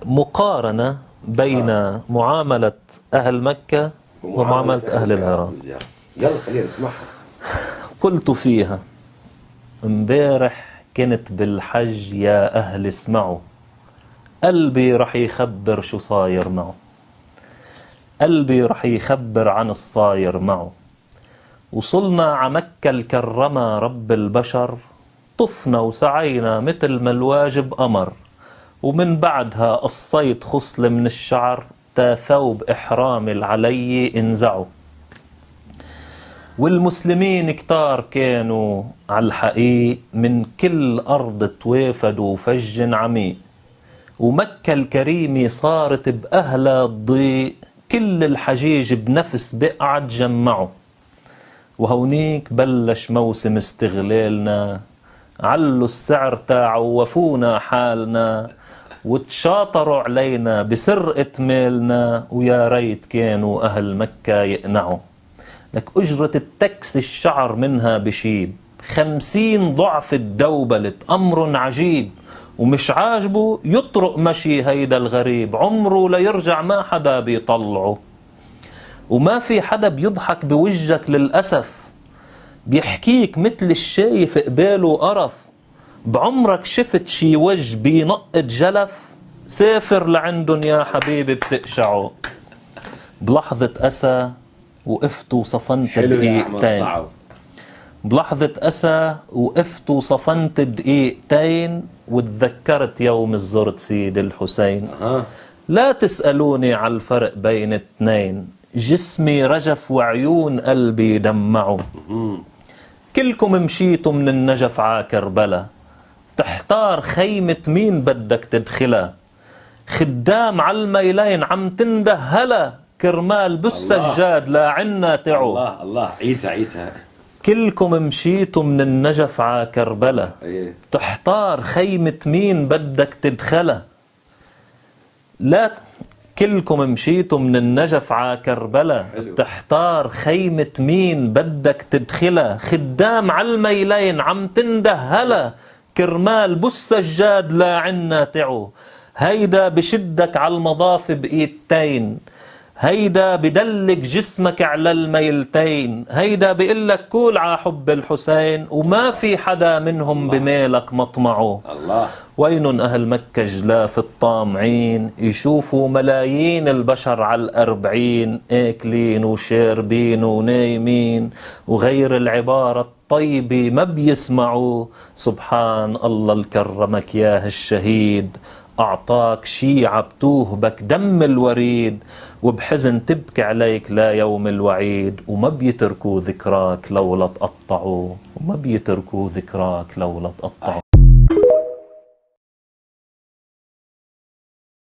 مقارنة بين معاملة أهل مكة ومعاملة أهل العراق. يلا خلينا نسمعها. قلت فيها امبارح كنت بالحج يا أهل اسمعوا، قلبي رح يخبر شو صاير معه، قلبي رح يخبر عن الصاير معه. وصلنا عمكة الكرمة رب البشر، طفنا وسعينا مثل ما الواجب أمر، ومن بعدها قصيت خصل من الشعر تا ثوب إحرام العلي انزعوا. والمسلمين كتار كانوا على الحقيق، من كل أرض توافدوا فج عميق، ومكة الكريمة صارت بأهلها الضيق، كل الحجيج بنفس بقعة تجمعوا. وهونيك بلش موسم استغلالنا، علوا السعر تاعوا وفونا حالنا، وتشاطروا علينا بسرقة مالنا، ويا ريت كانوا أهل مكة يقنعوا. لك أجرة التكس الشعر منها بشيب، 50 ضعف الدوبلة، أمر عجيب. ومش عاجبه يطرق مشي هيدا الغريب، عمره ليرجع ما حدا بيطلعه. وما في حدا بيضحك بوجهك للأسف، بيحكيك مثل الشايف قباله قرف. بعمرك شفت شي وجه بينقط جلف؟ سافر لعندن يا حبيبي بتقشعه. بلحظة أسى وقفت وصفنت دقيقتين، بلحظة أسى وقفت وصفنت دقيقتين، وتذكرت يوم زرت سيد الحسين. لا تسألوني على الفرق بين اثنين، جسمي رجف وعيون قلبي دمعوا. كلكم مشيتوا من النجف ع كربلا، تحتار خيمة مين بدك تدخلها. خدام على الميلين عم تنده هلا، كرمال بالسجاد لا عنا تعو. الله الله، عيدها. كلكم مشيتوا من النجف ع كربلا، تحتار خيمة مين بدك تدخلها. لا كلكم مشيتوا من النجف ع كربلا، تحتار خيمة مين بدك تدخلها. خدام على الميلين عم تنده هلا، كرمال بالسجاد لا عنا تعو. هيدا بشدك على المضاف بإيدتين، هيدا بدلك جسمك على الميلتين، هيدا بقلك كول ع حب الحسين، وما في حدا منهم بمالك مطمعه. الله. وين أهل مكة جلاف الطامعين، يشوفوا ملايين البشر على 40 آكلين وشاربين ونايمين، وغير العبارة الطيبة ما بيسمعوا. سبحان الله الكرمك يا الشهيد، أعطاك شيعة بتوهبك دم الوريد، وبحزن تبكي عليك لا يوم الوعيد. وما بيتركوا ذكراك لولا تقطعوا، وما بيتركوا ذكراك لولا تقطعوا.